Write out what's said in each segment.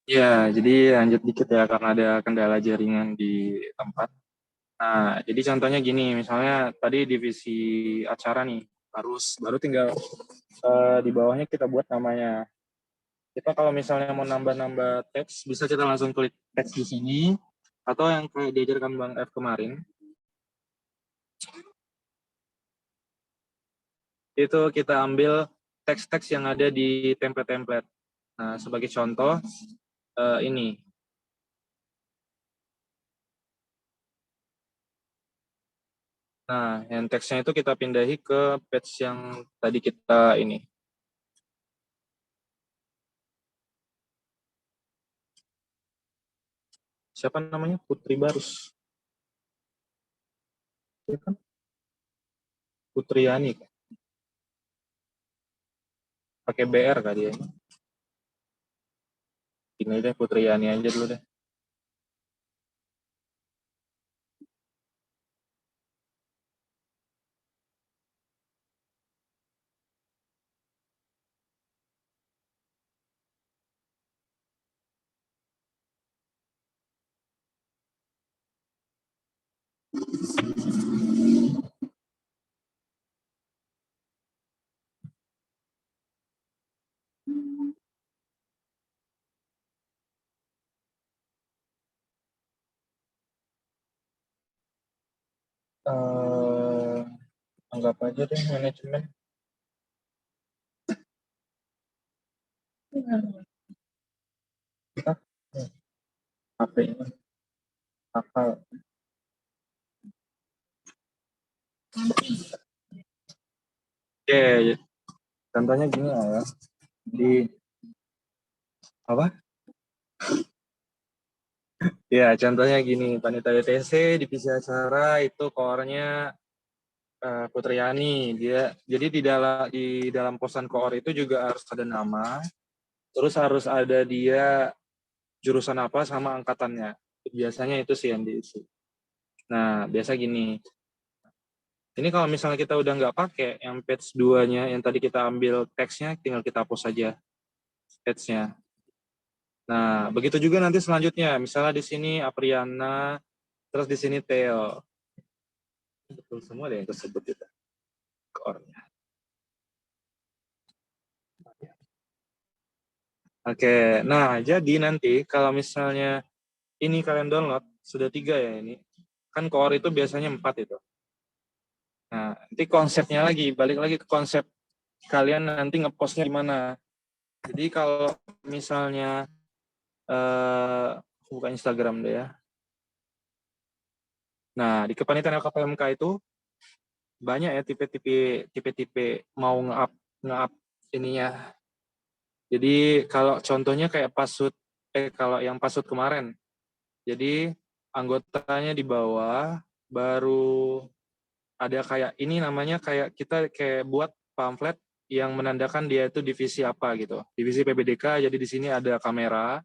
Ya, jadi lanjut dikit ya karena ada kendala jaringan di tempat. Nah, jadi contohnya gini, misalnya tadi divisi acara nih, harus baru tinggal di bawahnya kita buat namanya. Kita kalau misalnya mau nambah-nambah teks, bisa kita langsung klik teks di sini, atau yang kayak diajarkan Bang F kemarin, itu kita ambil teks-teks yang ada di template-template. Nah, sebagai contoh, ini. Nah, yang teksnya itu kita pindahi ke page yang tadi kita ini. Siapa namanya? Putri Barus. Ya kan? Putriani. Pakai BR kali ya. Ini deh Putriani aja dulu deh. Uh, Anggap aja deh manajemen. Kita HP ini hafal. Oke, contohnya gini lah ya. Di apa? Ya, contohnya gini, Panitia WTC divisi acara itu koornya Putriani. Dia jadi di dalam posan koor itu juga harus ada nama, terus harus ada dia jurusan apa sama angkatannya. Biasanya itu sih yang diisi. Nah, biasa gini. Ini kalau misalnya kita udah nggak pakai yang page 2-nya, yang tadi kita ambil teksnya, tinggal kita hapus saja page-nya. Nah, begitu juga nanti selanjutnya. Misalnya di sini Apriana, terus di sini Theo. Betul semua deh yang tersebut itu. Core-nya. Oke, nah jadi nanti kalau misalnya ini kalian download, sudah 3 ya ini. Kan core itu biasanya 4 itu. Nah, nanti konsepnya lagi, balik lagi ke konsep kalian nanti ngepostnya gimana. Jadi kalau misalnya buka Instagram deh ya. Nah, di kepanitiaan LKPMK itu banyak ya tipe-tipe mau nge-up ininya. Jadi kalau contohnya kayak kalau yang pasut kemarin. Jadi anggotanya di bawah baru ada kayak ini namanya kayak kita kayak buat pamflet yang menandakan dia itu divisi apa gitu. Divisi PBDK, jadi di sini ada kamera,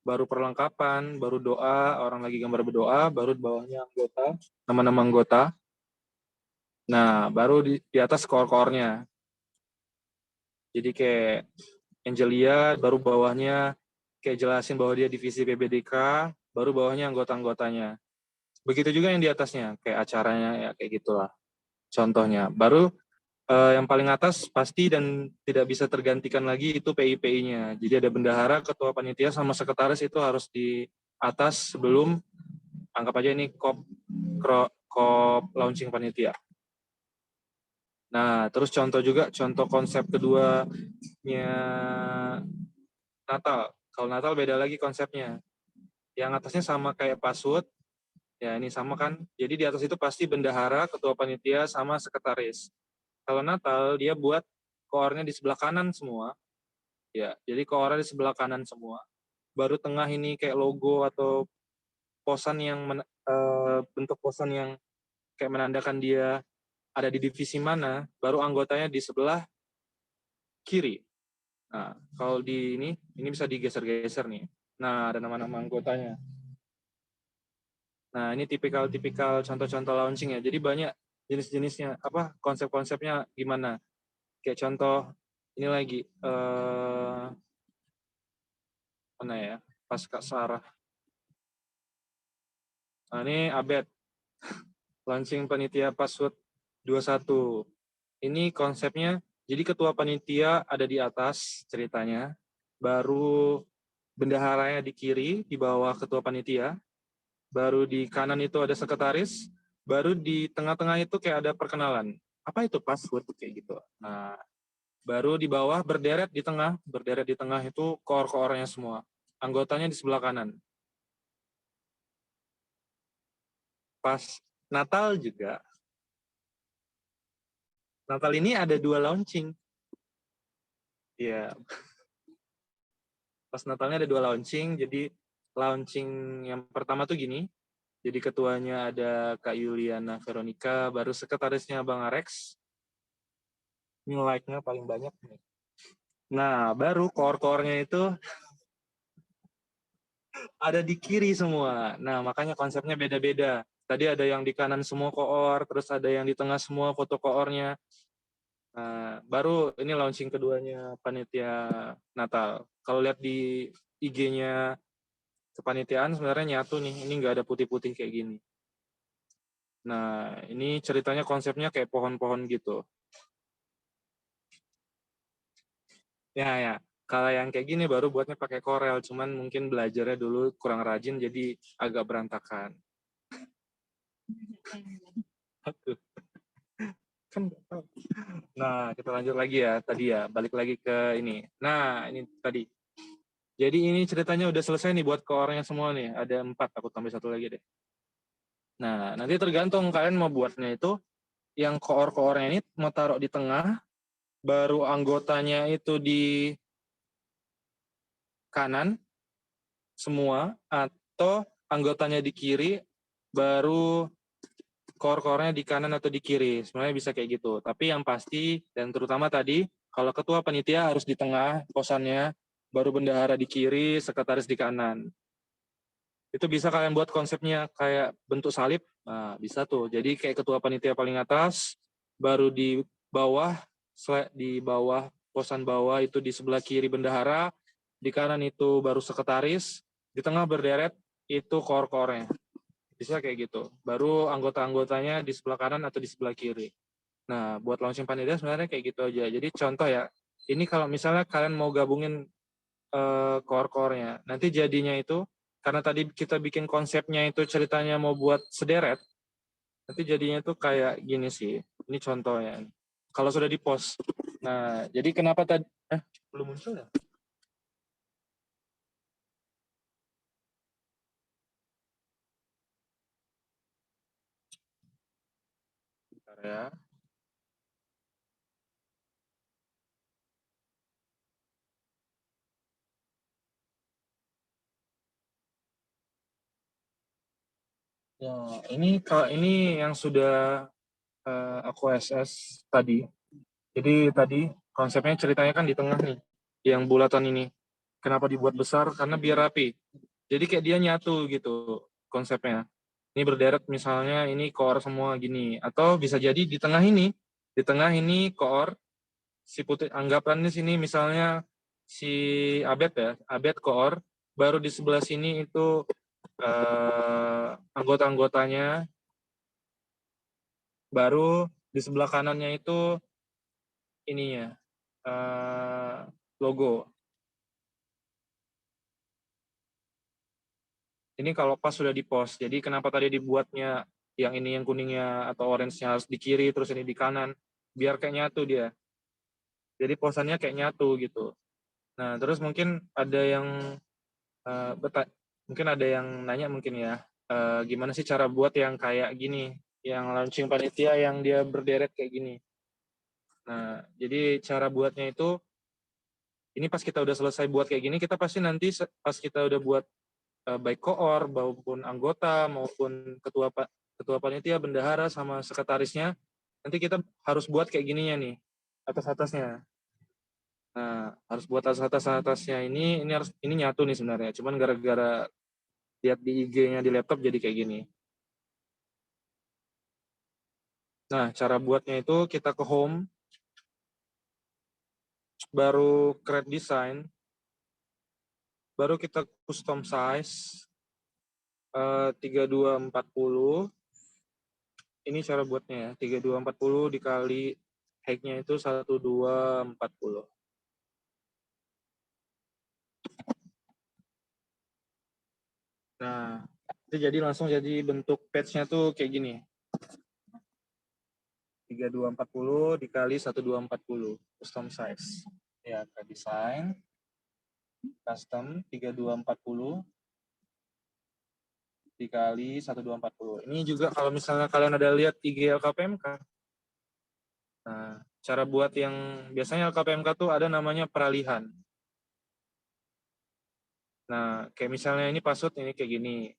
baru perlengkapan, baru doa, orang lagi gambar berdoa, baru di bawahnya anggota, nama-nama anggota. Nah, baru di atas core-core-nya. Jadi kayak Angelia, baru bawahnya kayak jelasin bahwa dia divisi PBDK, baru bawahnya anggota-anggotanya. Begitu juga yang di atasnya, kayak acaranya ya kayak gitulah. Contohnya. Baru yang paling atas pasti dan tidak bisa tergantikan lagi itu PI-PI-nya. Jadi ada bendahara, ketua panitia, sama sekretaris itu harus di atas sebelum anggap aja ini kop launching panitia. Nah, terus contoh konsep keduanya Natal. Kalau Natal beda lagi konsepnya. Yang atasnya sama kayak password, ya ini sama kan. Jadi di atas itu pasti bendahara, ketua panitia, sama sekretaris. Kalau Natal dia buat koornya di sebelah kanan semua. Ya, jadi koornya di sebelah kanan semua. Baru tengah ini kayak logo atau bentuk posan yang kayak menandakan dia ada di divisi mana, baru anggotanya di sebelah kiri. Nah, kalau di ini bisa digeser-geser nih. Nah, ada nama-nama anggotanya. Nah, ini tipikal contoh-contoh launching ya. Jadi banyak jenis-jenisnya, konsep-konsepnya gimana. Kayak contoh, ini lagi, mana ya. pas Kak Sarah. Nah, ini Abed, launching panitia Password 21. Ini konsepnya, jadi ketua panitia ada di atas ceritanya, baru bendaharanya di kiri, di bawah ketua panitia, baru di kanan itu ada sekretaris, baru di tengah-tengah itu kayak ada perkenalan. Apa itu password kayak gitu. Nah, baru di bawah berderet di tengah itu core-core-nya semua. Anggotanya di sebelah kanan. Pas Natal juga. Natal ini ada 2 launching. Iya. Pas Natalnya ada 2 launching, jadi launching yang pertama tuh gini. Jadi ketuanya ada Kak Yuliana Veronica, baru sekretarisnya Bang Arex. Ini like-nya paling banyak nih. Nah, baru core-core-nya itu ada di kiri semua. Nah, makanya konsepnya beda-beda. Tadi ada yang di kanan semua koor, terus ada yang di tengah semua foto koornya. Nah, baru ini launching keduanya panitia Natal. Kalau lihat di IG-nya kepanitiaan sebenarnya nyatu nih, ini nggak ada putih-putih kayak gini. Nah, ini ceritanya konsepnya kayak pohon-pohon gitu. Ya. Kalau yang kayak gini baru buatnya pakai Corel, cuman mungkin belajarnya dulu kurang rajin jadi agak berantakan. Kan nggak tahu. Nah, kita lanjut lagi ya. Tadi ya, balik lagi ke ini. Nah, ini tadi. Jadi ini ceritanya udah selesai nih buat koornya semua nih. Ada 4, aku tambah 1 lagi deh. Nah, nanti tergantung kalian mau buatnya itu, yang koor-koornya ini mau taruh di tengah, baru anggotanya itu di kanan semua, atau anggotanya di kiri, baru core-core-nya di kanan atau di kiri. Sebenarnya bisa kayak gitu. Tapi yang pasti, dan terutama tadi, kalau ketua panitia harus di tengah posannya, baru bendahara di kiri, sekretaris di kanan. Itu bisa kalian buat konsepnya kayak bentuk salib. Nah, bisa tuh. Jadi kayak ketua panitia paling atas, baru di bawah, posan bawah itu di sebelah kiri bendahara, di kanan itu baru sekretaris, di tengah berderet itu core-core-nya. Bisa kayak gitu. Baru anggota-anggotanya di sebelah kanan atau di sebelah kiri. Nah, buat launching panitia sebenarnya kayak gitu aja. Jadi contoh ya, ini kalau misalnya kalian mau gabungin core-core-nya, nanti jadinya itu, karena tadi kita bikin konsepnya itu ceritanya mau buat sederet, nanti jadinya itu kayak gini sih. Ini contohnya. Kalau sudah di post. Nah, jadi kenapa tadi belum muncul ya? Bentar ya. Ya, ini yang sudah aku SS tadi. Jadi tadi konsepnya ceritanya kan di tengah nih, yang bulatan ini. Kenapa dibuat besar? Karena biar rapi. Jadi kayak dia nyatu gitu konsepnya. Ini berderet misalnya ini core semua gini. Atau bisa jadi di tengah ini core, si putih anggapan di sini misalnya si Abed ya, Abed core, baru di sebelah sini itu anggota-anggotanya, baru di sebelah kanannya itu ininya logo. Ini kalau pas sudah di post. Jadi kenapa tadi dibuatnya yang ini yang kuningnya atau orange-nya harus di kiri terus ini di kanan, biar kayak nyatu dia. Jadi posannya kayak nyatu gitu. Nah, terus mungkin ada yang mungkin ada yang nanya mungkin ya, gimana sih cara buat yang kayak gini, yang launching panitia yang dia berderet kayak gini. Nah, jadi cara buatnya itu, ini pas kita udah selesai buat kayak gini, kita pasti nanti pas kita udah buat baik koor maupun anggota maupun ketua panitia, bendahara sama sekretarisnya, nanti kita harus buat kayak gininya nih, atas-atasnya. Nah, harus buat atas-atasnya ini nyatu nih sebenarnya. Cuman gara-gara lihat di IG-nya di laptop jadi kayak gini. Nah, cara buatnya itu kita ke home, baru create design, baru kita custom size 3240. Ini cara buatnya ya, 3240 dikali height-nya itu 1240. Nah, itu jadi langsung jadi bentuk patch-nya tuh kayak gini. 3240 dikali 1240 custom size. Ya, ke desain custom 3240 dikali 1240. Ini juga kalau misalnya kalian ada lihat IG LKPMK. Nah, cara buat yang biasanya LKPMK tuh ada namanya peralihan. Nah, kayak misalnya ini password ini kayak gini.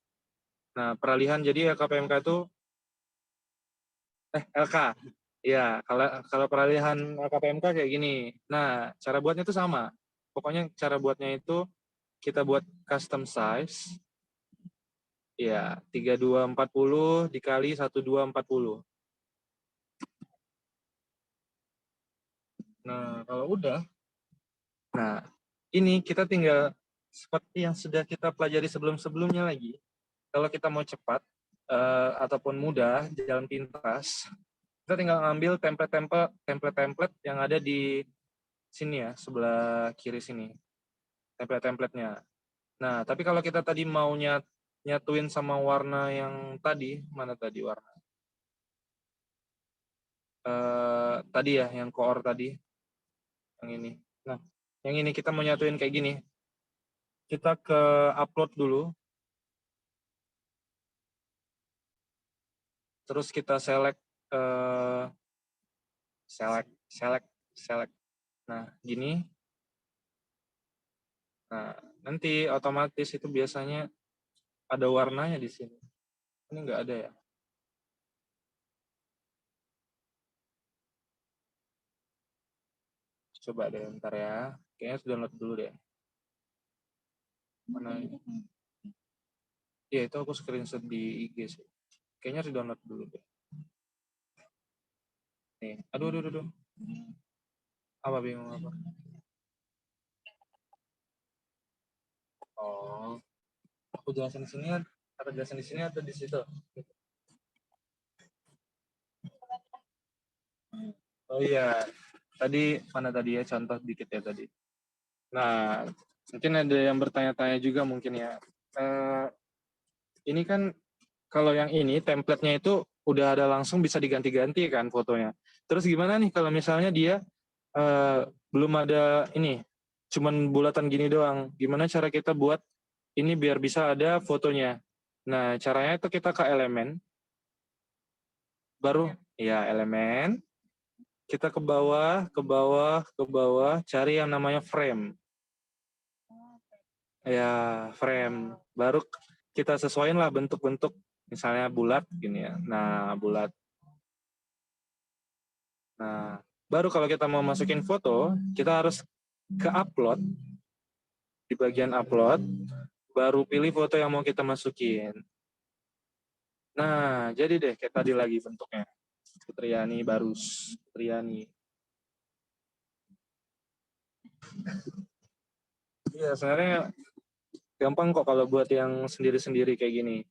Nah, peralihan jadi LKPMK itu LK. Ya, kalau peralihan LKPMK kayak gini. Nah, cara buatnya itu sama. Pokoknya cara buatnya itu kita buat custom size. Ya, 3240 dikali 1240. Nah, kalau udah, nah ini kita tinggal seperti yang sudah kita pelajari sebelum-sebelumnya lagi. Kalau kita mau cepat ataupun mudah jalan pintas, kita tinggal ngambil template-template yang ada di sini ya, sebelah kiri sini. Template-templatenya. Nah, tapi kalau kita tadi mau nyatuin sama warna yang tadi, mana tadi warna? Tadi ya, yang core tadi. Yang ini. Nah, yang ini kita mau nyatuin kayak gini. Kita ke upload dulu. Terus kita select. Nah, gini. Nah, nanti otomatis itu biasanya ada warnanya di sini. Ini nggak ada ya. Coba deh, ntar ya. Kayaknya harus download dulu deh. Mana ini? Ya, itu aku screenshot di IG sih. Kayaknya harus download dulu deh. Nih, aduh. Apa bingung apa? Oh, aku jelasin di sini atau jelasin di sini atau di situ? Oh iya, tadi mana tadi ya, contoh dikit ya tadi. Nah, mungkin ada yang bertanya-tanya juga mungkin ya. Ini kan kalau yang ini template-nya itu udah ada langsung bisa diganti-ganti kan fotonya. Terus gimana nih kalau misalnya dia belum ada ini, cuman bulatan gini doang. Gimana cara kita buat ini biar bisa ada fotonya? Nah, caranya itu kita ke elemen, baru ya elemen, kita ke bawah, cari yang namanya frame. Ya, frame. Baru kita sesuaiin lah bentuk-bentuk, misalnya bulat gini ya. Nah, bulat. Nah, baru kalau kita mau masukin foto, kita harus ke upload. Di bagian upload, baru pilih foto yang mau kita masukin. Nah, jadi deh kayak tadi lagi bentuknya. Putriani Barus. Putriani. Iya, sebenarnya gampang kok kalau buat yang sendiri-sendiri kayak gini.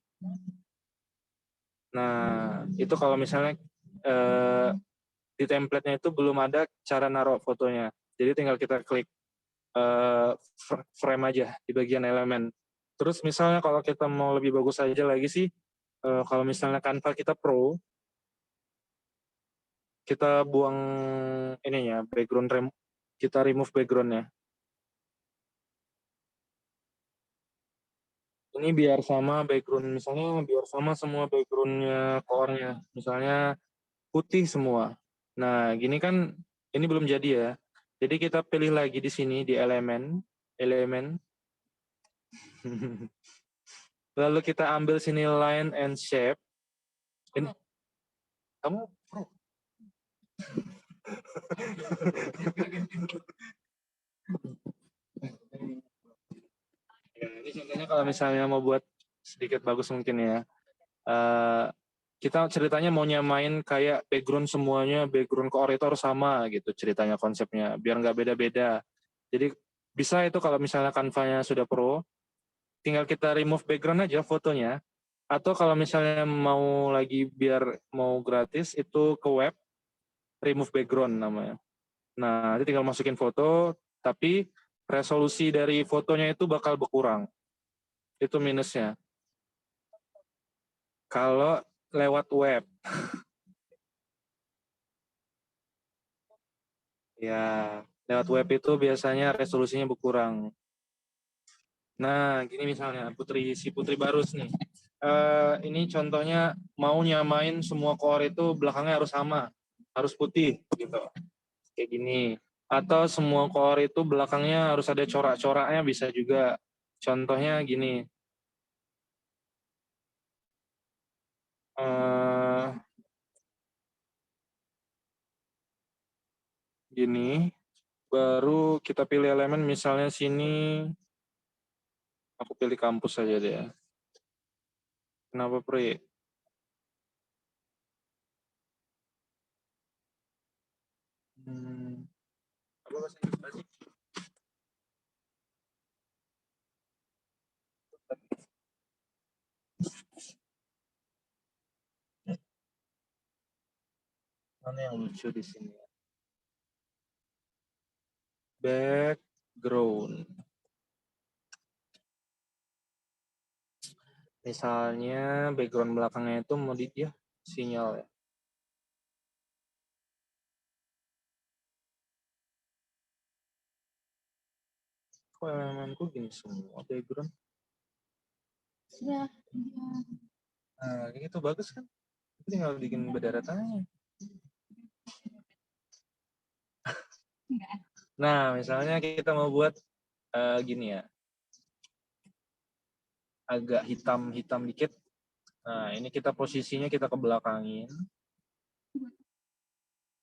Nah, itu kalau misalnya di template-nya itu belum ada cara naruh fotonya. Jadi tinggal kita klik frame aja di bagian elemen. Terus misalnya kalau kita mau lebih bagus aja lagi sih, kalau misalnya Canva kita Pro, kita buang ininya, kita remove background-nya. Ini biar sama background, misalnya biar sama semua background-nya core-nya. Misalnya putih semua. Nah, gini kan ini belum jadi ya. Jadi kita pilih lagi di sini di elemen. Lalu kita ambil sini line and shape. Ini, kamu pro. Ya, ini contohnya kalau misalnya mau buat sedikit bagus mungkin ya. Kita ceritanya mau nyamain kayak background semuanya, background core itu harus sama gitu ceritanya, konsepnya. Biar nggak beda-beda. Jadi Bisa itu kalau misalnya Canva-nya sudah pro, tinggal kita remove background aja fotonya. Atau kalau misalnya mau lagi biar mau gratis, itu ke web, remove background namanya. Nah, nanti tinggal masukin foto, tapi resolusi dari fotonya itu bakal berkurang. Itu minusnya. Kalau lewat web. Ya, lewat web itu biasanya resolusinya berkurang. Nah, gini misalnya, si Putri Barus nih. Ini contohnya mau nyamain semua core itu belakangnya harus sama, harus putih gitu. Kayak gini. Atau semua core itu belakangnya harus ada corak-coraknya bisa juga. Contohnya gini. Gini, baru kita pilih elemen misalnya sini, aku pilih kampus saja deh. Kenapa Pri? Apa bahasa Inggris sih? Mana yang lucu di sini? Background. Misalnya background belakangnya itu mau ya sinyal ya. Kok elemenku gini semua background? Ya. Nah, gitu bagus kan? Tinggal bikin bendera tangannya. Nah, misalnya kita mau buat gini ya. Agak hitam-hitam dikit. Nah, ini kita posisinya kita ke belakangin.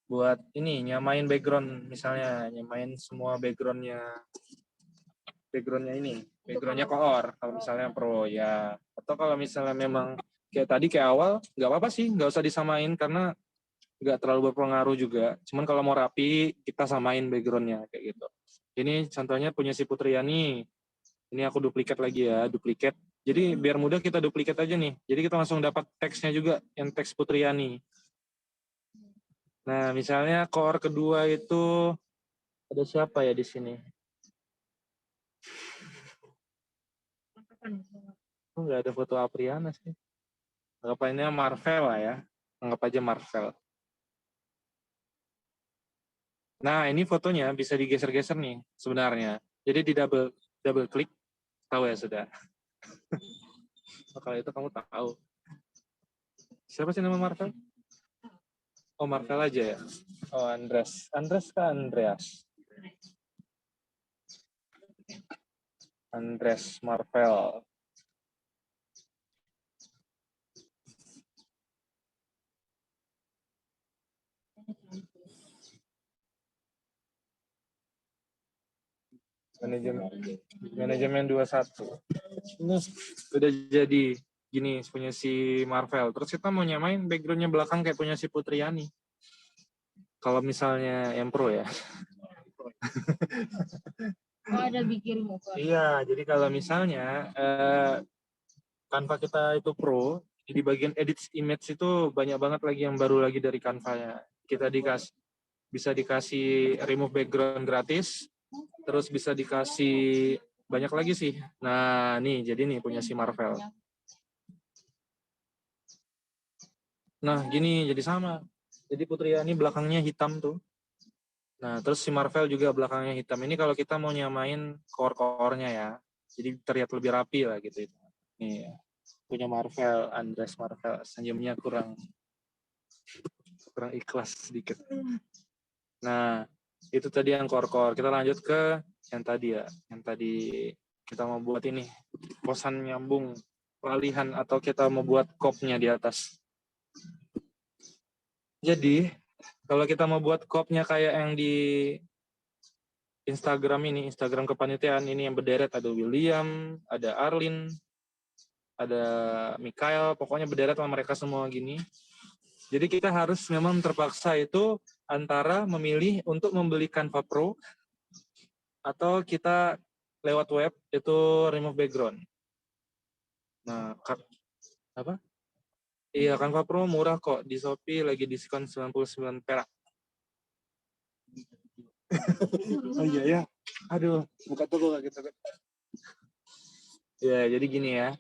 Buat ini, nyamain background. Misalnya, nyamain semua backgroundnya ini. Backgroundnya core, kalau misalnya pro ya. Atau kalau misalnya memang kayak tadi, kayak awal, nggak apa-apa sih, nggak usah disamain, karena nggak terlalu berpengaruh juga. Cuman kalau mau rapi, kita samain backgroundnya, kayak gitu. Ini contohnya punya si Putriani. Ini aku duplikat lagi ya, duplikat. Jadi biar mudah kita duplikat aja nih. Jadi kita langsung dapat teksnya juga, yang teks Putriani. Nah, misalnya core kedua itu ada siapa ya di sini? Oh, nggak ada foto Apriana sih. Anggapannya Marvel lah ya. Anggap aja Marvel. Nah, ini fotonya bisa digeser-geser nih sebenarnya. Jadi di double klik, tahu ya sudah. Oh, kalau itu kamu tahu. Siapa sih nama Marvel? Oh, Marvel aja ya. Oh, Andres. Andres kah Andreas? Andres Marvel. Manajemen 21. Ini udah jadi gini punya si Marvel. Terus kita mau nyamain backgroundnya belakang kayak punya si Putriani. Kalau misalnya yang pro ya. Oh, ada bikin muka. Iya, jadi kalau misalnya Canva kita itu pro, di bagian edit image itu banyak banget lagi yang baru lagi dari Canva-nya. Kita bisa dikasih remove background gratis, terus bisa dikasih banyak lagi sih. Nah, nih jadi nih punya si Marvel. Nah, gini jadi sama. Jadi Putriani belakangnya hitam tuh. Nah, terus si Marvel juga belakangnya hitam. Ini kalau kita mau nyamain core-core-nya ya. Jadi terlihat lebih rapi lah gitu. Nih, punya Marvel, Andres Marvel. Senyumnya kurang ikhlas sedikit. Nah, itu tadi yang core-core. Kita lanjut ke yang tadi ya. Yang tadi kita mau buat ini. Posan nyambung peralihan atau kita mau buat kopnya di atas. Jadi, kalau kita mau buat kopnya kayak yang di Instagram ini, Instagram kepanitiaan ini yang berderet, ada William, ada Arlin, ada Mikael, pokoknya berderet sama mereka semua gini. Jadi kita harus memang terpaksa itu antara memilih untuk membeli Canva Pro atau kita lewat web itu remove background. Nah, apa? Iya, Canva Pro murah kok, di Shopee lagi diskon 99 perak. Oh iya ya. Aduh, buka toko gak gitu. Ya, jadi gini ya.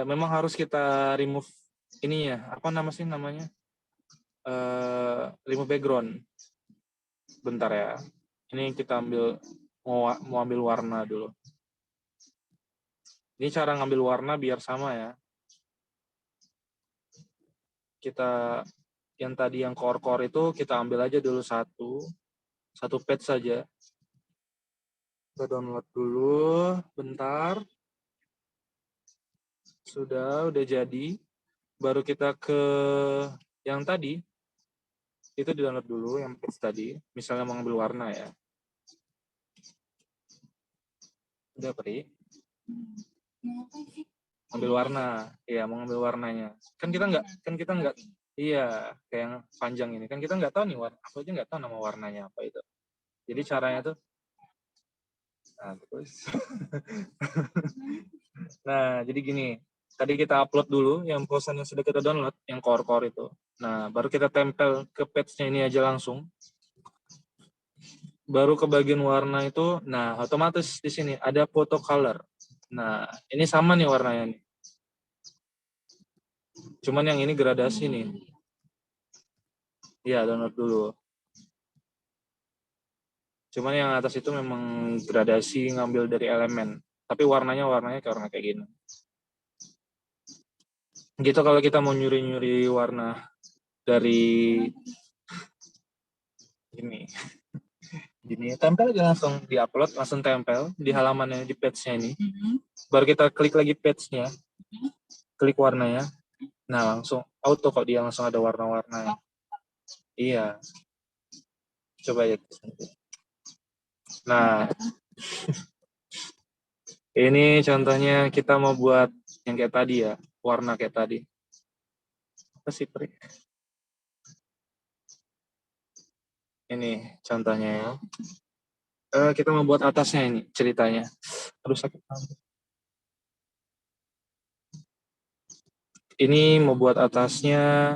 Memang harus kita remove ini ya, apa namanya? Remove background. Bentar ya. Ini kita mau ambil warna dulu. Ini cara ngambil warna biar sama ya. Kita yang tadi yang core itu kita ambil aja dulu satu page saja. Kita download dulu, bentar. Udah jadi. Baru kita ke yang tadi, itu di download dulu yang page tadi. Misalnya mau ngambil warna ya. Udah, Pri. Ambil warna, iya mau ngambil warnanya. Kan kita nggak, iya kayak yang panjang ini kan kita nggak tahu nih warna, aku aja nggak tahu nama warnanya apa itu. Jadi caranya tuh, nah terus, nah jadi gini, tadi kita upload dulu yang posan yang sudah kita download, yang core itu. Nah baru kita tempel ke page-nya ini aja langsung. Baru ke bagian warna itu, nah otomatis di sini ada photo color. Nah ini sama nih warnanya nih. Cuman yang ini gradasi nih. Iya, download dulu. Cuman yang atas itu memang gradasi ngambil dari elemen. Tapi warnanya kayak warna kayak gini. Gitu kalau kita mau nyuri-nyuri warna dari ini. Gini, tempel aja langsung di-upload, langsung tempel di halamannya, di page-nya ini. Baru kita klik lagi page-nya. Klik warnanya. Nah, langsung auto kok dia langsung ada warna-warnanya. Iya. Coba ya. Nah, ini contohnya kita mau buat yang kayak tadi ya, warna kayak tadi. Apa sih, Pri? Ini contohnya ya. Kita mau buat atasnya ini ceritanya. Terus ini mau buat atasnya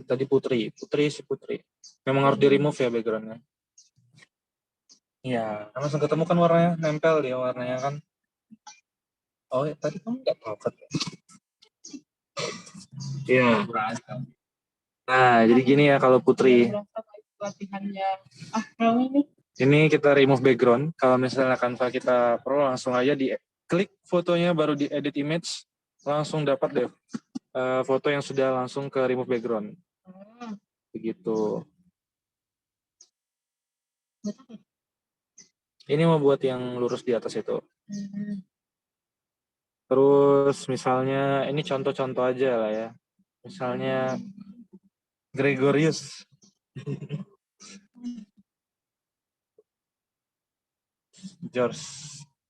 tadi Putri. Memang harus di remove ya backgroundnya. Iya, langsung ketemu kan warnanya, nempel dia warnanya kan. Oh, tadi kamu nggak tahu kan? Iya. Nah, jadi gini ya kalau Putri. Ini kita remove background. Kalau misalnya Canva kita Pro langsung aja di klik fotonya baru di edit image, langsung dapat deh foto yang sudah langsung ke remove background. Begitu. Ini mau buat yang lurus di atas itu. Terus misalnya ini contoh-contoh aja lah ya. Misalnya Gregorius. George.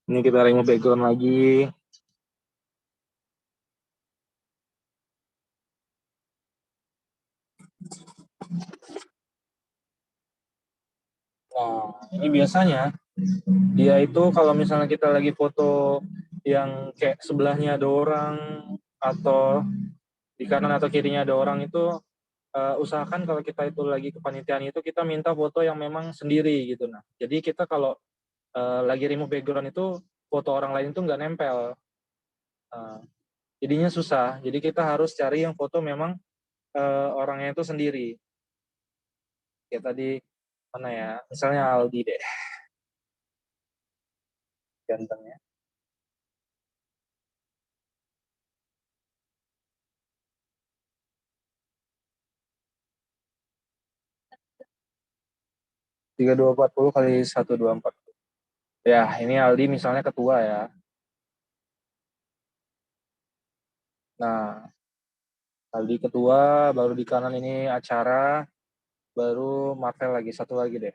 Ini kita remove background lagi. Nah, ini biasanya dia itu kalau misalnya kita lagi foto yang kayak sebelahnya ada orang atau di kanan atau kirinya ada orang itu usahakan kalau kita itu lagi kepanitiaan itu kita minta foto yang memang sendiri gitu. Nah, jadi kita kalau lagi remove background itu foto orang lain itu nggak nempel. Jadinya susah. Jadi kita harus cari yang foto memang orangnya itu sendiri. Kayak tadi mana ya? Misalnya Aldi deh, gantengnya. 3240 kali 124. Ya, ini Aldi misalnya ketua ya. Nah, Aldi ketua, baru di kanan ini acara, baru Marvel lagi, satu lagi deh.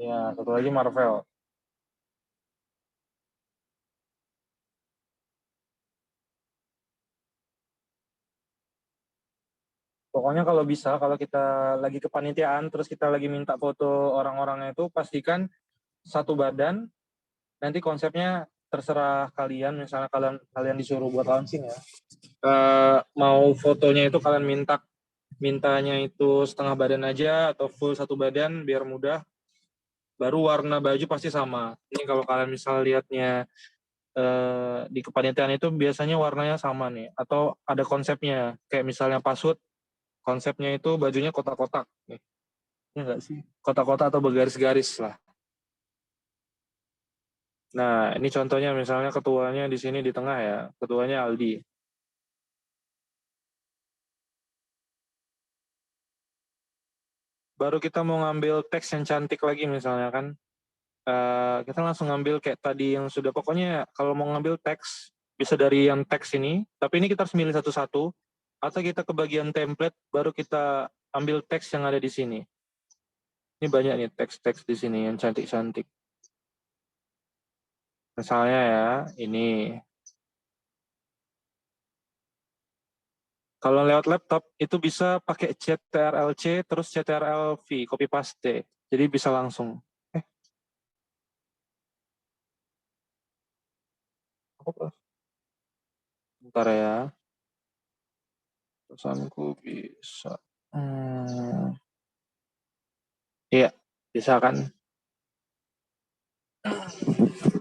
Ya, satu lagi Marvel. Pokoknya kalau bisa, kalau kita lagi kepanitiaan, terus kita lagi minta foto orang-orangnya itu, pastikan satu badan. Nanti konsepnya terserah kalian, misalnya kalian disuruh buat launching ya. Mau fotonya itu kalian mintanya itu setengah badan aja atau full satu badan biar mudah. Baru warna baju pasti sama. Ini kalau kalian misal lihatnya di kepanitiaan itu biasanya warnanya sama nih, atau ada konsepnya. Kayak misalnya pasut, konsepnya itu bajunya kotak-kotak. Nih, ini enggak sih? Kotak-kotak atau bergaris-garis lah. Nah, ini contohnya misalnya ketuanya di sini di tengah ya, ketuanya Aldi. Baru kita mau ngambil teks yang cantik lagi misalnya kan, kita langsung ngambil kayak tadi yang sudah, pokoknya kalau mau ngambil teks, bisa dari yang teks ini, tapi ini kita harus milih satu-satu, atau kita ke bagian template, baru kita ambil teks yang ada di sini. Ini banyak nih teks-teks di sini yang cantik-cantik. Misalnya ya, ini. Kalau lewat laptop, itu bisa pakai CTRL-C, terus CTRL-V, copy paste. Jadi bisa langsung. Bentar ya. Pesanku bisa. Iya, bisa kan?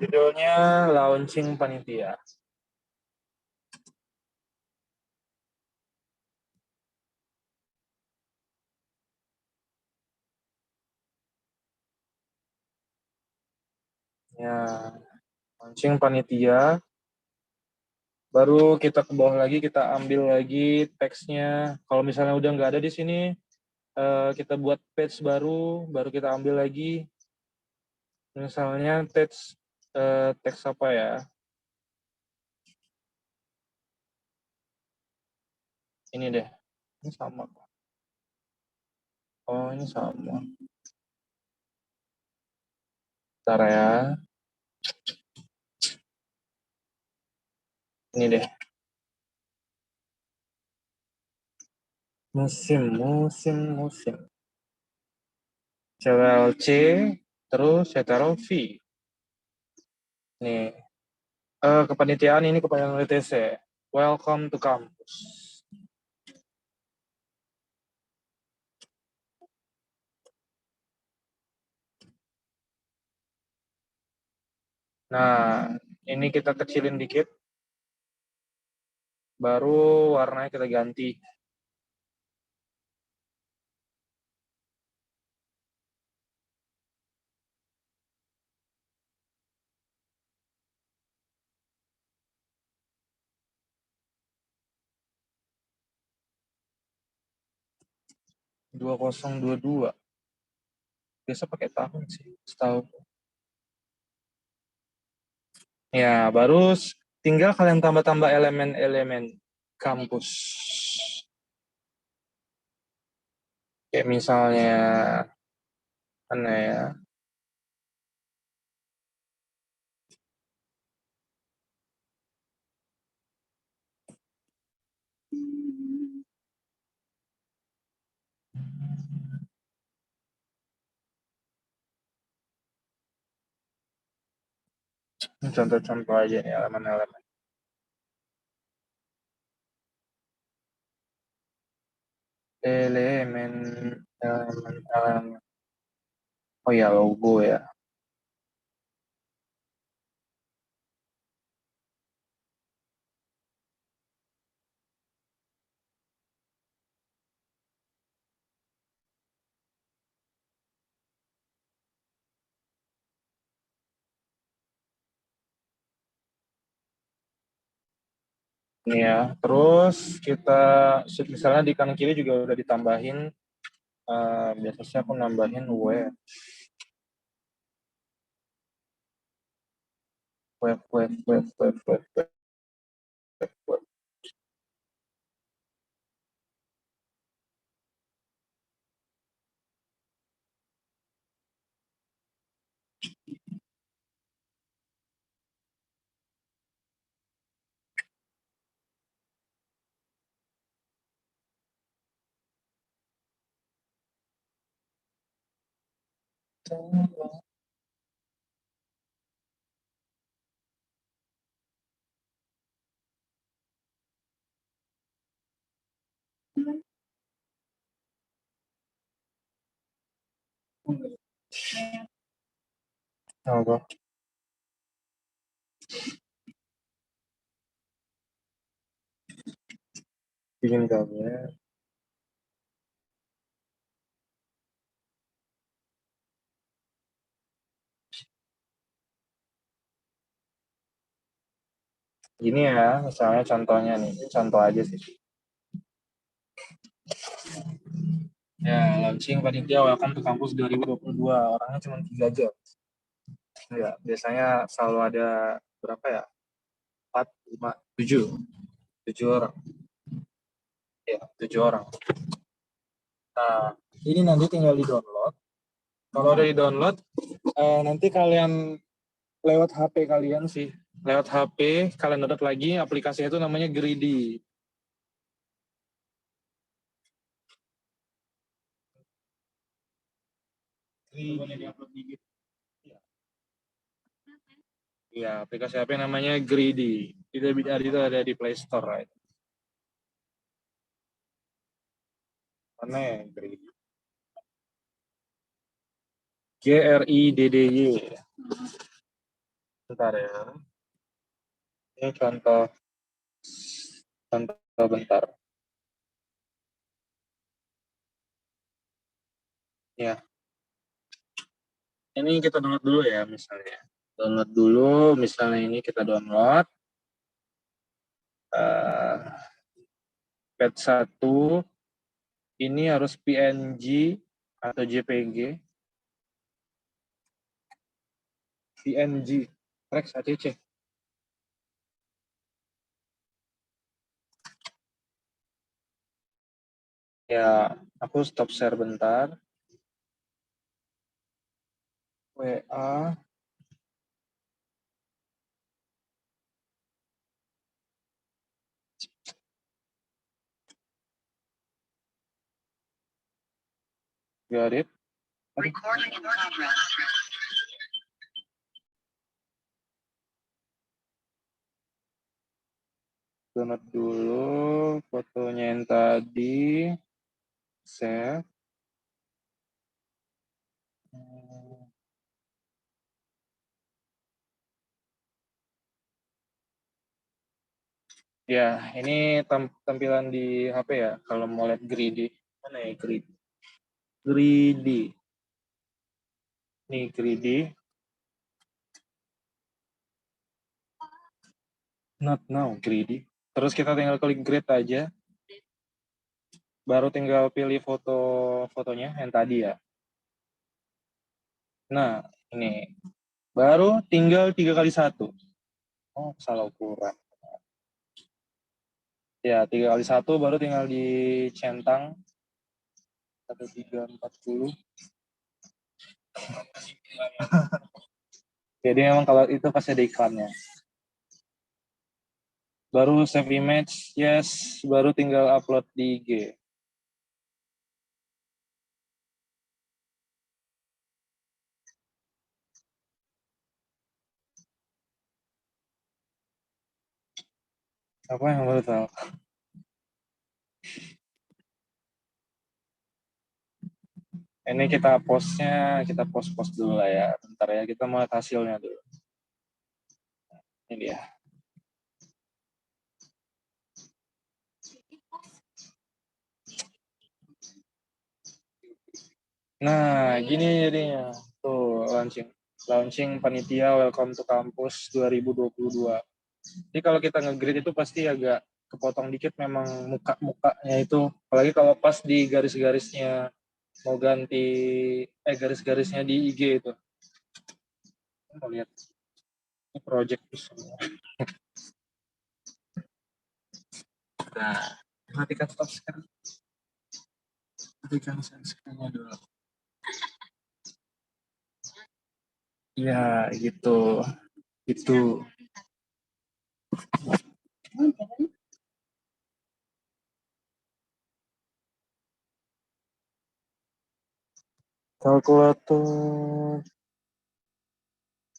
Judulnya Launching Panitia. Ya, launching panitia. Baru kita ke bawah lagi, kita ambil lagi teksnya. Kalau misalnya udah nggak ada di sini, kita buat page baru kita ambil lagi. Misalnya teks apa ya? Ini deh. Ini sama. Oh, ini sama. Bentar ya. Ini deh. Musim. Ctrl-C, terus Ctrl-V. Nih, kepanitiaan ini kepanitiaan WTC. Welcome to campus. Nah, ini kita kecilin dikit. Baru warnanya kita ganti. Dua 2022. Biasa pakai tahun sih, setahun. Ya, baru tinggal kalian tambah-tambah elemen-elemen kampus. Kayak misalnya, mana ya? Contoh-contoh aja nih elemen-elemen. Elemen. Oh ya, logo ya. Ini ya. Terus kita misalnya di kanan kiri juga udah ditambahin. Biasanya aku nambahin web. Apa? Bikin gambar. Gini ya, misalnya contohnya nih, ini contoh aja sih. Ya, launching panitia Welcome to Campus 2022. Orangnya cuma 3 aja. Ya, biasanya selalu ada berapa ya? 4, 5, 7. 7 orang. Ya, 7 orang. Nah, ini nanti tinggal di-download. Kalau udah di-download, nanti kalian lewat HP kalian sih. Lewat HP, kalian download lagi aplikasinya itu namanya Greedy. Iya, aplikasi HP namanya Greedy. Itu ada di Play Store, right? Mana ya Greedy? GRIDDY. Bentar ya. Ini contoh bentar. Ya. Ini kita download dulu ya misalnya. Download dulu, misalnya ini kita download. Pet 1 ini harus PNG atau JPG. PNG, Rex ACC. Ya, aku stop share bentar. WA. Got it. Recording in progress. Download dulu fotonya yang tadi. Save. Ya, ini tampilan di HP ya. Kalau mau lihat Greedy. Mana ya Greedy? Greedy. Nih Greedy. Not now, Greedy. Terus kita tinggal klik Grade aja. Baru tinggal pilih fotonya yang tadi ya. Nah, ini. Baru tinggal 3x1. Oh, salah ukuran. Ya, 3x1 baru tinggal dicentang. 1, 3, 40. Jadi memang kalau itu pasti ada iklannya. Baru save image, yes. Baru tinggal upload di IG. Apa yang baru tahu? Ini kita post dulu lah ya. Bentar ya, kita mau lihat hasilnya dulu. Ini dia. Nah, gini jadinya. Tuh, launching panitia Welcome to Campus 2022. Jadi kalau kita nge-grade itu pasti agak kepotong dikit memang muka-mukanya itu. Apalagi kalau pas di garis-garisnya mau ganti garis-garisnya di IG itu. Mau lihat ini project semua. Nah, matikan stop sekarang. Matikan share-nya dulu. Ya, gitu. Itu. Kalkulator.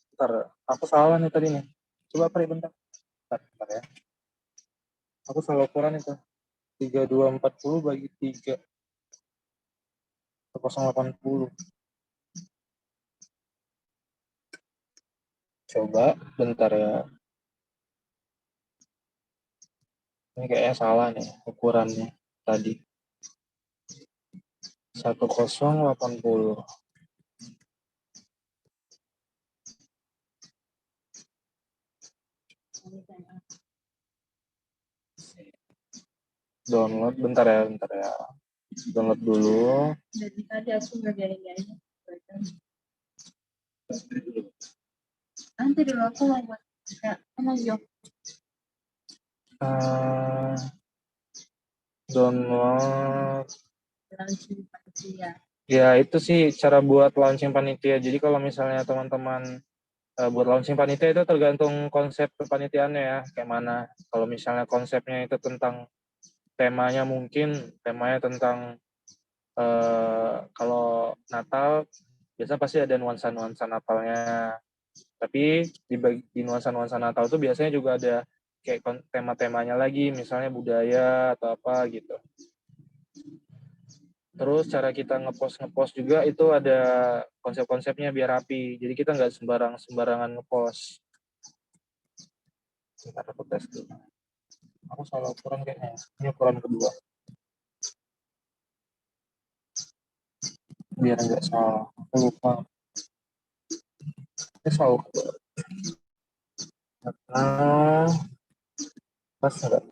Bentar, aku salah nih tadi nih. Coba Pri, bentar. Bentar ya. Aku salah ukuran itu. 3240 bagi 3. 080. Coba, bentar ya. Ini kayaknya salah nih ukurannya tadi. 1080. Download, bentar ya. Download dulu. Dari tadi aku ngerjain-ngerjain. Nanti dulu aku mau buat kayak sama Yok. Download. Launching panitia. Ya, itu sih cara buat launching panitia. Jadi kalau misalnya teman-teman buat launching panitia itu tergantung konsep kepanitiaannya ya, kayak mana. Kalau misalnya konsepnya itu tentang temanya tentang kalau Natal biasa pasti ada nuansa-nuansa Natalnya. Tapi di nuansa-nuansa Natal itu biasanya juga ada kayak tema-temanya lagi, misalnya budaya atau apa gitu. Terus cara kita ngepost juga itu ada konsep-konsepnya biar rapi. Jadi kita nggak sembarangan ngepost. Bentar, aku tes dulu. Aku salah ukuran kayaknya. Ini ukuran kedua. Biar nggak salah. Aku lupa. Ini salah ukuran. Pas nggak.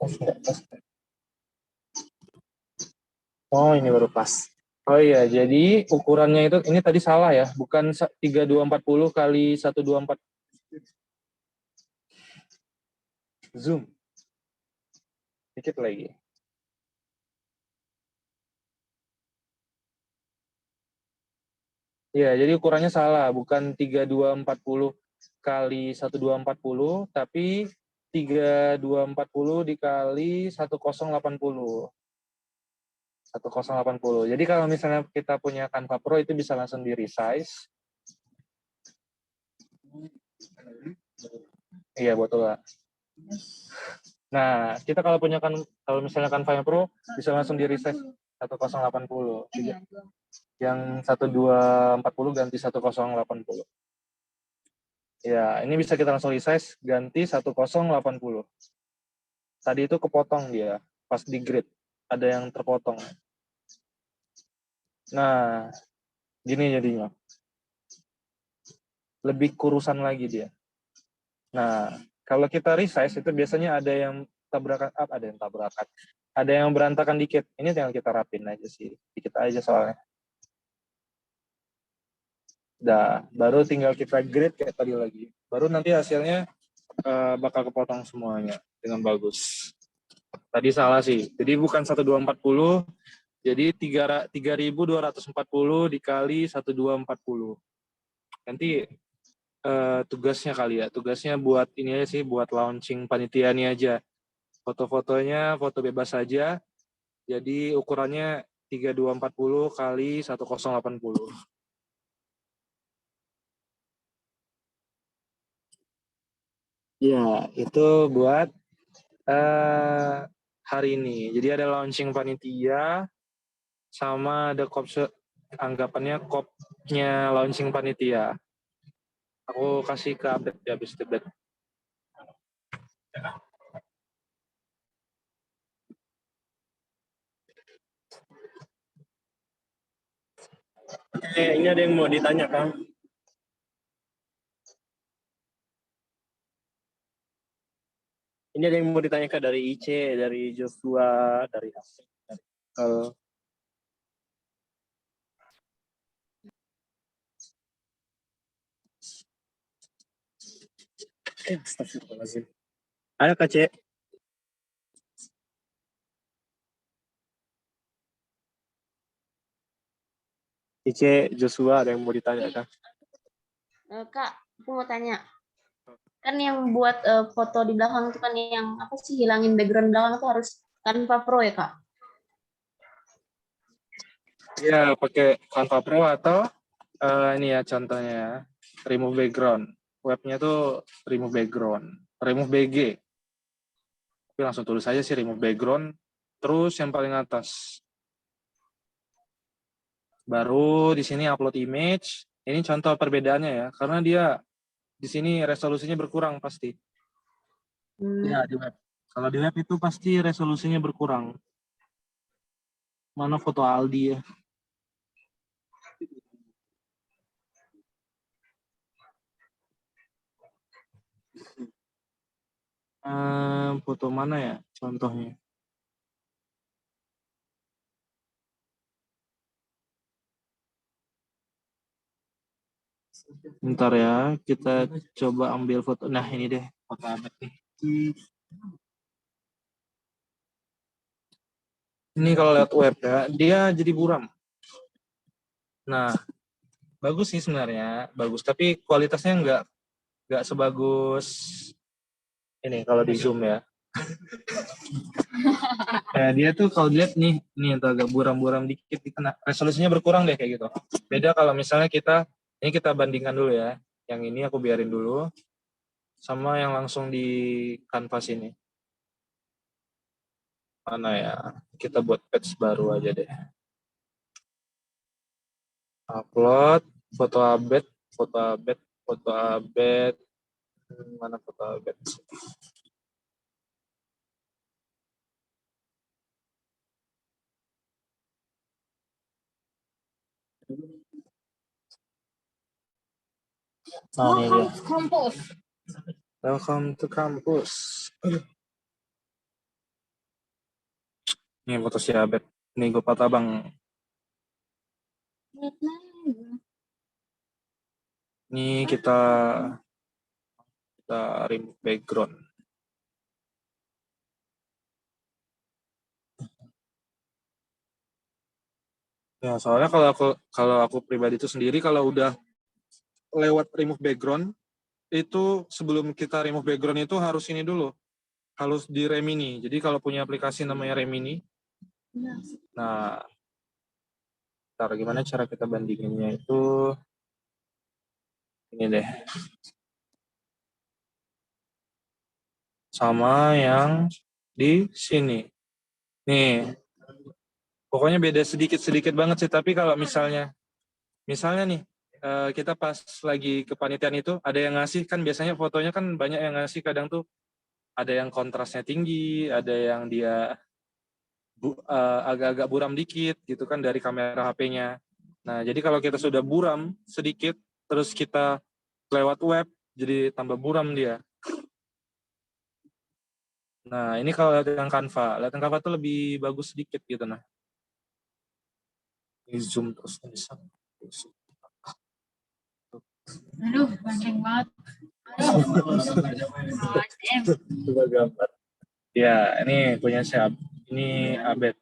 Oh, ini baru pas. Oh iya, jadi ukurannya itu, ini tadi salah ya, bukan 3240 kali 124. Zoom. Dikit lagi. Iya, jadi ukurannya salah, bukan 3240 kali 1240, tapi 3240 dikali 1080. 1080. Jadi kalau misalnya kita punya Canva Pro itu bisa langsung di resize. Iya, betul lah. Nah, kita kalau misalnya Canva Pro bisa langsung di resize 1080. Yang 1240 ganti 1080. Ya, ini bisa kita langsung resize ganti 1080. Tadi itu kepotong dia pas di grid, ada yang terpotong. Nah, gini jadinya. Lebih kurusan lagi dia. Nah, kalau kita resize itu biasanya ada yang tabrakan, ada yang berantakan dikit. Ini tinggal kita rapin aja sih, dikit aja soalnya. Dah, baru tinggal kita grid kayak tadi lagi. Baru nanti hasilnya bakal kepotong semuanya dengan bagus. Tadi salah sih. Jadi bukan 1240, jadi 3240 dikali 1240. Nanti tugasnya kali ya. Tugasnya buat ini aja sih, buat launching panitia ini aja. Foto-fotonya foto bebas saja. Jadi ukurannya 3240 kali 1080. Ya, itu buat hari ini. Jadi ada launching panitia sama ada anggapannya kopnya launching panitia. Aku kasih ke update ya, habis update. Ini ada yang mau ditanya, Kang. Ini ada yang mau ditanyakan dari IC, dari Joshua, dari Astagfirullahaladzim. Ada Kak C? IC, Joshua, ada yang mau ditanya, Kak? Kak, aku mau tanya. Kan yang buat foto di belakang itu kan yang apa sih, hilangin background belakang itu harus Canva Pro ya, Kak? Iya, pakai Canva Pro atau Ini ya contohnya, remove background. Webnya tuh remove background, remove BG. Tapi langsung tulis aja sih remove background, terus yang paling atas. Baru di sini upload image. Ini contoh perbedaannya ya, karena dia di sini resolusinya berkurang pasti. Ya, di web. Kalau di web itu pasti resolusinya berkurang. Mana foto Aldi ya? Foto mana ya contohnya? Bentar ya, kita coba ambil foto. Nah ini deh, foto Abed nih. Ini kalau lihat web ya, dia jadi buram. Nah, bagus sih sebenarnya, bagus. Tapi kualitasnya nggak sebagus ini kalau di zoom ya. Dia tuh kalau dilihat nih tuh agak buram-buram dikit. Nah, resolusinya berkurang deh kayak gitu. Beda kalau misalnya ini kita bandingkan dulu ya. Yang ini aku biarin dulu, sama yang langsung di kanvas ini. Mana ya? Kita buat patch baru aja deh. Upload, foto Abed. Mana foto Abed? Oh, ini dia. Welcome to campus. Ini foto si Abed. Ini gue patah bang. Ini kita remove background. Ya, soalnya kalau aku pribadi itu sendiri kalau udah lewat remove background itu sebelum kita remove background itu harus ini dulu. Harus di Remini. Jadi kalau punya aplikasi namanya Remini. Nah, gimana cara kita bandinginnya itu ini deh. Sama yang di sini. Nih. Pokoknya beda sedikit banget sih, tapi kalau misalnya nih kita pas lagi kepanitiaan itu ada yang ngasih kan biasanya fotonya kan banyak yang ngasih kadang tuh ada yang kontrasnya tinggi, ada yang dia agak-agak buram dikit gitu kan dari kamera HP-nya. Nah, jadi kalau kita sudah buram sedikit terus kita lewat web jadi tambah buram dia. Nah, ini kalau lihat yang Canva tuh lebih bagus sedikit gitu nah. Ini zoom terus bisa. Aduh, banyak banget. Coba gambar. Ya, ini punya siapa? Ini Abed.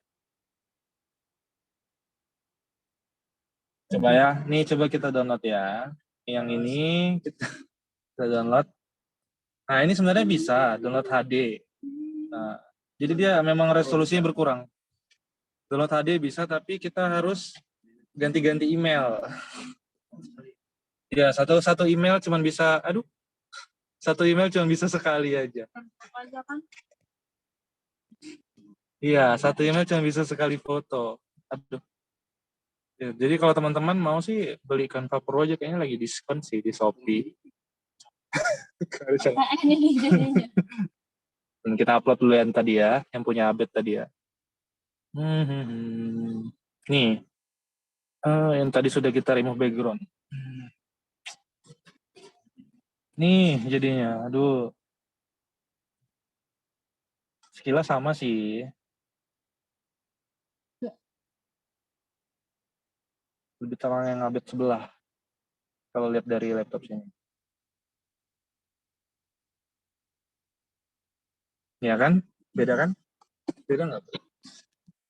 Coba ya, nih coba kita download ya. Yang ini kita download. Nah, ini sebenarnya bisa download HD. Nah, jadi dia memang resolusinya berkurang. Download HD bisa, tapi kita harus ganti-ganti email. Ya, satu email cuma bisa, satu email cuma bisa sekali aja. Iya, satu email cuma bisa sekali foto. Aduh. Ya, jadi kalau teman-teman mau sih beli Canva Pro aja kayaknya lagi diskon sih di Shopee. Dan kita upload dulu yang tadi ya, yang punya Abed tadi ya. Nih, yang tadi sudah kita remove background. Nih jadinya, aduh. Sekilas sama sih. Lebih terang yang Abed sebelah. Kalau lihat dari laptop sini. Ya kan? Beda kan? Beda nggak?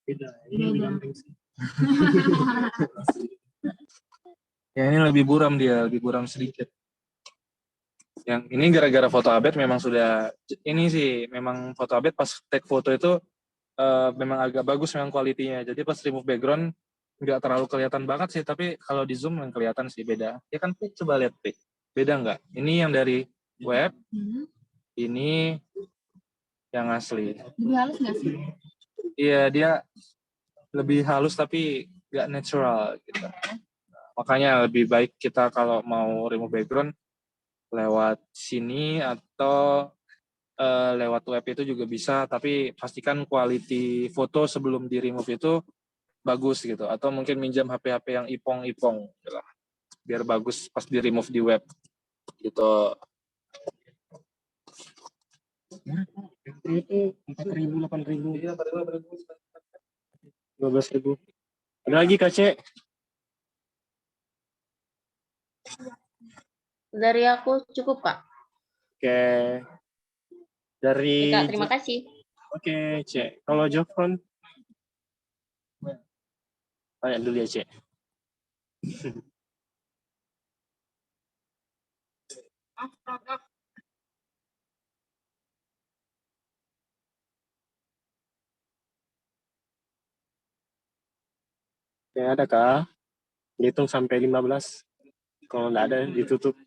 Beda. Ini lebih ganteng sih. Ya ini lebih buram dia, lebih buram sedikit. Yang ini gara-gara foto Abed memang sudah, ini sih, memang foto Abed pas take foto itu memang agak bagus memang kualitinya. Jadi pas remove background, nggak terlalu kelihatan banget sih, tapi kalau di zoom yang kelihatan sih beda. Ya kan, Pi? Coba lihat, Pi. Beda nggak? Ini yang dari web, ini yang asli. Lebih halus nggak sih? Iya, dia lebih halus tapi nggak natural gitu. Makanya lebih baik kita kalau mau remove background lewat sini atau lewat web itu juga bisa, tapi pastikan quality foto sebelum di remove itu bagus gitu, atau mungkin minjam HP-HP yang ipong-ipong gitu lah, biar bagus pas di remove di web gitu. Itu 4.000, 8.000. Iya, 12.000. Ada lagi Kak Cek? Dari aku cukup, Kak. Oke. Dari Ya, Kak, terima kasih. Oke, Cek. Kalau Jofron? Tanya dulu ya, Cek. Oke, ada Kak? Hitung sampai 15. Kalau nggak ada, ditutup.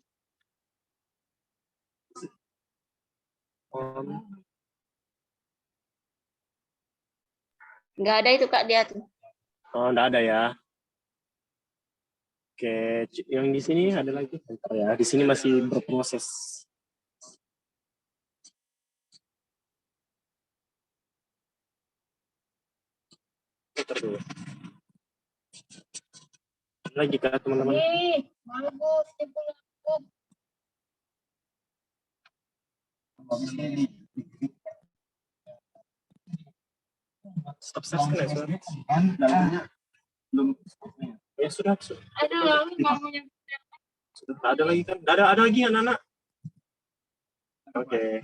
Nggak ada itu, Kak, dia tuh. Oh, nggak ada ya. Oke, yang di sini ada lagi. Bentar ya, di sini masih berproses. Bentar dulu. Ada lagi Kak, teman-teman. Stop session ya, sudah. Belum. Ya sudah. Aduh, nggak punya. Sudah ada lagi kan? Ada lagi anak-anak. Oke.